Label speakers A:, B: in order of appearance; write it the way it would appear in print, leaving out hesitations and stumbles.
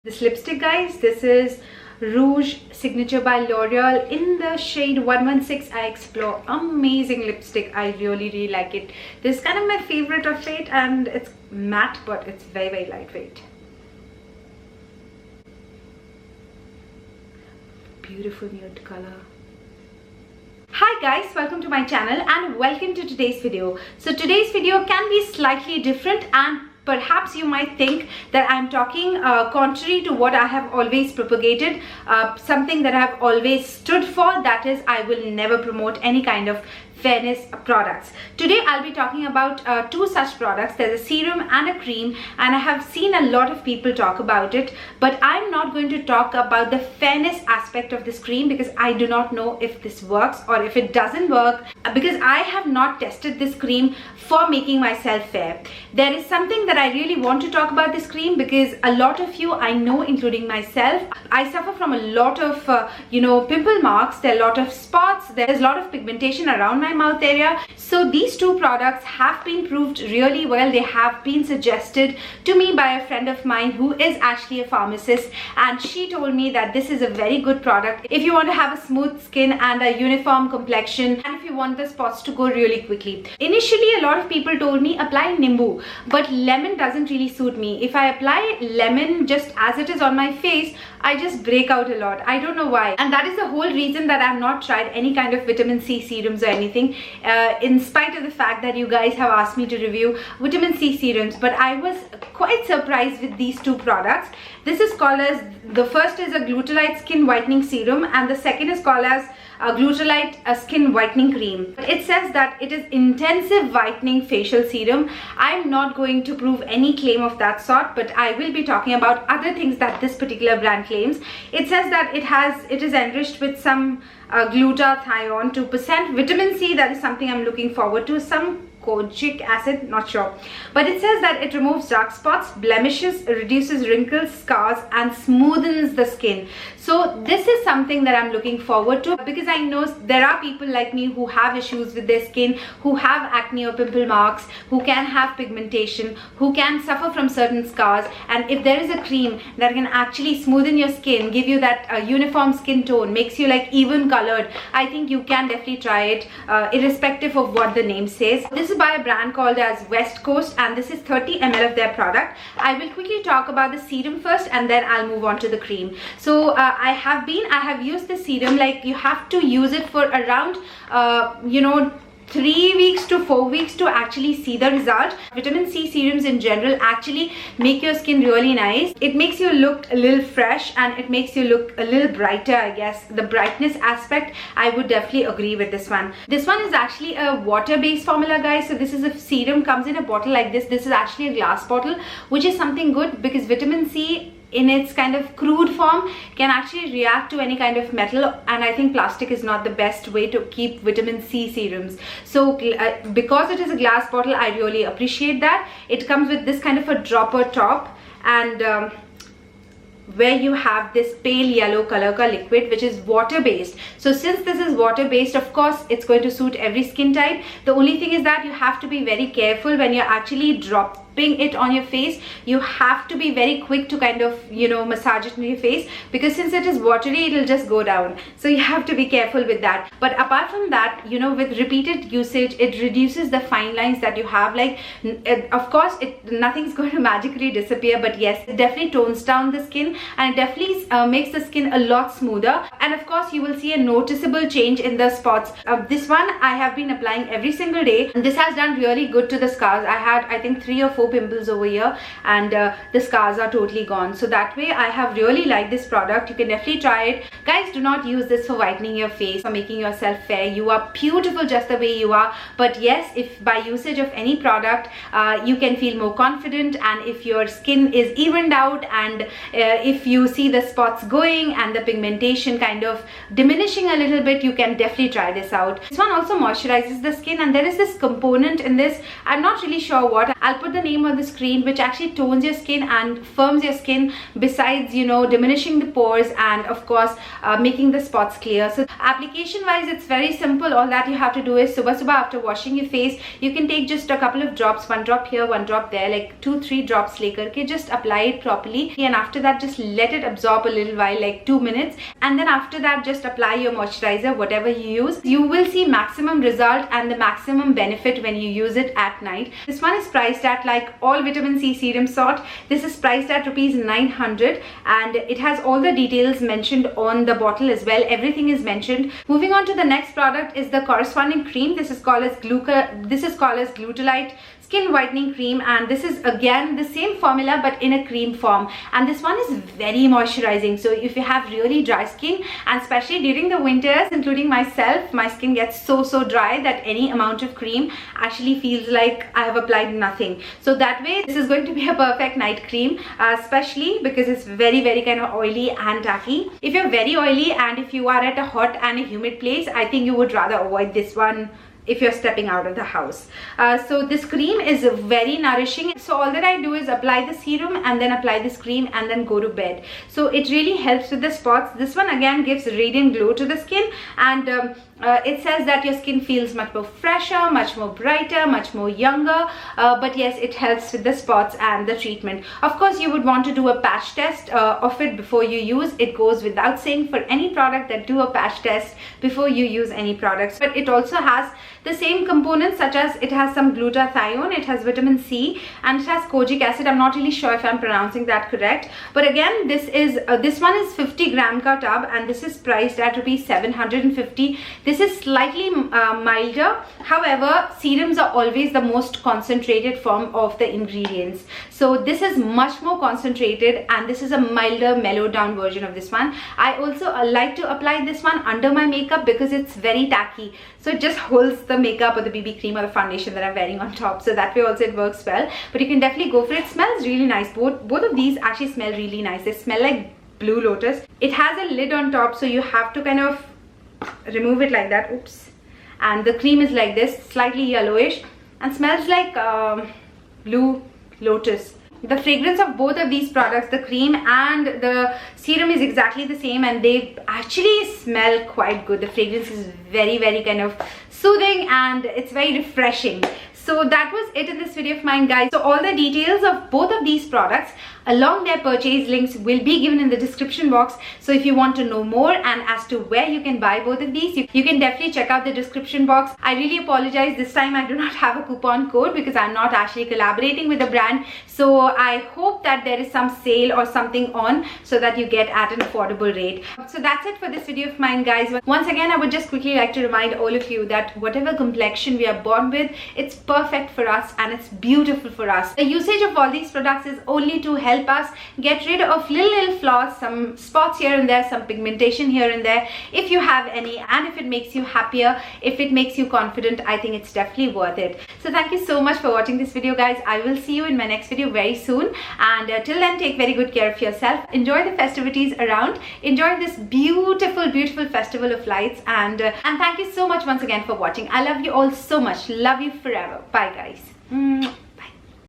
A: This lipstick, guys, this is Rouge Signature by L'Oreal in the shade 116 I Explore. Amazing lipstick. I really like it. This is kind of my favorite of it, and it's matte but it's very lightweight. Beautiful nude color. Hi guys, welcome to my channel and welcome to today's video. So today's video can be slightly different, and perhaps you might think that I'm talking contrary to what I have always propagated, something that I have always stood for, that is, I will never promote any kind of fairness products. Today I'll be talking about two such products. There's a serum and a cream, and I have seen a lot of people talk about it, but I'm not going to talk about the fairness aspect of this cream because I do not know if this works or if it doesn't work, because I have not tested this cream for making myself fair. There is something that I really want to talk about this cream because a lot of you, I know, including myself, I suffer from a lot of pimple marks. There are a lot of spots, there's a lot of pigmentation around my mouth area. So these two products have been proved really well. They have been suggested to me by a friend of mine who is actually a pharmacist, and she told me that this is a very good product if you want to have a smooth skin and a uniform complexion, and if you want the spots to go really quickly. Initially a lot of people told me apply nimbu, but lemon doesn't really suit me. If I apply lemon just as it is on my face, I just break out a lot. I don't know why, and that is the whole reason that I've not tried any kind of vitamin C serums or anything, in spite of the fact that you guys have asked me to review vitamin C serums. But I was quite surprised with these two products. This is called as, the first is a Glutalight Skin Whitening Serum, and the second is called as a Glutalight Skin Whitening Cream. It says that it is intensive whitening facial serum. I'm not going to prove any claim of that sort, but I will be talking about other things that this particular brand claims. It says that it is enriched with some glutathione, 2%, vitamin C, that is something I'm looking forward to, some Kojic acid, not sure, but it says that it removes dark spots, blemishes, reduces wrinkles, scars, and smoothens the skin. So this is something that I'm looking forward to, because I know there are people like me who have issues with their skin, who have acne or pimple marks, who can have pigmentation, who can suffer from certain scars, and if there is a cream that can actually smoothen your skin, give you that uniform skin tone, makes you like even colored, I think you can definitely try it, irrespective of what the name says. This is by a brand called as West Coast, and this is 30 ml of their product. I will quickly talk about the serum first, and then I'll move on to the cream. So I have used the serum, like you have to use it for around 3 weeks to 4 weeks to actually see the result. Vitamin C serums in general actually make your skin really nice. It makes you look a little fresh, and it makes you look a little brighter, I guess. The brightness aspect, I would definitely agree with this one. This one is actually a water-based formula, guys. So this is a serum, comes in a bottle like this. This is actually a glass bottle, which is something good because vitamin C in its kind of crude form can actually react to any kind of metal, and I think plastic is not the best way to keep vitamin C serums. So because it is a glass bottle, I really appreciate that. It comes with this kind of a dropper top, and where you have this pale yellow color ka liquid, which is water based. So since this is water based, of course it's going to suit every skin type. The only thing is that you have to be very careful when you're actually dropping it on your face. You have to be very quick to kind of massage it in your face, because since it is watery, it'll just go down. So you have to be careful with that. But apart from that, with repeated usage, it reduces the fine lines that you have. Like, of course nothing's going to magically disappear, but yes, it definitely tones down the skin, and it definitely makes the skin a lot smoother. And of course you will see a noticeable change in the spots. This one I have been applying every single day, and this has done really good to the scars. I had, I think, 3 or 4 pimples over here, and the scars are totally gone. So that way I have really liked this product. You can definitely try it. Guys, do not use this for whitening your face or making yourself fair. You are beautiful just the way you are. But yes, if by usage of any product you can feel more confident, and if your skin is evened out, and if you see the spots going and the pigmentation kind of diminishing a little bit, you can definitely try this out. This one also moisturizes the skin, and there is this component in this, I'm not really sure what. I'll put the name cream on the screen which actually tones your skin and firms your skin, besides, you know, diminishing the pores and of course making the spots clear. So application wise, it's very simple. All that you have to do is subah after washing your face, you can take just a couple of drops, one drop here, one drop there, like 2-3 drops lekar ke just apply it properly, and after that just let it absorb a little while, like 2 minutes, and then after that just apply your moisturizer, whatever you use. You will see maximum result and the maximum benefit when you use it at night. This one is priced at, like all vitamin C serum sort, this is priced at rupees 900, and it has all the details mentioned on the bottle as well. Everything is mentioned. Moving on to the next product is the corresponding cream. This is called as Glutalight Skin Whitening Cream, and this is again the same formula but in a cream form, and this one is very moisturizing. So if you have really dry skin, and especially during the winters, including myself, my skin gets so dry that any amount of cream actually feels like I have applied nothing. So that way this is going to be a perfect night cream, especially because it's very kind of oily and tacky. If you're very oily and if you are at a hot and a humid place, I think you would rather avoid this one if you're stepping out of the house. So this cream is very nourishing. So all that I do is apply the serum and then apply this cream and then go to bed. So it really helps with the spots. This one again gives radiant glow to the skin, and it says that your skin feels much more fresher, much more brighter, much more younger, but yes, it helps with the spots and the treatment. Of course, you would want to do a patch test of it before you use. It goes without saying for any product that do a patch test before you use any products. But it also has the same components, such as it has some glutathione, it has vitamin C, and it has kojic acid. I'm not really sure if I'm pronouncing that correct, but again, this one is 50 gram ka tub, and this is priced at rupees 750. This is slightly milder. However, serums are always the most concentrated form of the ingredients. So this is much more concentrated, and this is a milder, mellowed down version of this one. I also like to apply this one under my makeup because it's very tacky. So it just holds the makeup or the BB cream or the foundation that I'm wearing on top. So that way also it works well. But you can definitely go for it. It smells really nice. Both of these actually smell really nice. They smell like Blue Lotus. It has a lid on top, so you have to kind of remove it like that. Oops. And the cream is like this, slightly yellowish, and smells like Blue Lotus. The fragrance of both of these products, the cream and the serum, is exactly the same, and they actually smell quite good. The fragrance is very kind of soothing, and it's very refreshing. So that was it in this video of mine, guys. So all the details of both of these products along their purchase links will be given in the description box. So if you want to know more and as to where you can buy both of these, you can definitely check out the description box. I really apologize, this time I do not have a coupon code because I'm not actually collaborating with the brand. So I hope that there is some sale or something on so that you get at an affordable rate. So that's it for this video of mine, guys. Once again, I would just quickly like to remind all of you that whatever complexion we are born with, it's perfect for us and it's beautiful for us. The usage of all these products is only to help us get rid of little flaws, some spots here and there, some pigmentation here and there, if you have any, and if it makes you happier, if it makes you confident, I think it's definitely worth it. So thank you so much for watching this video, guys. I will see you in my next video very soon, and till then, take very good care of yourself. Enjoy the festivities around, enjoy this beautiful festival of lights, and thank you so much once again for watching. I love you all so much. Love you forever. Bye, guys.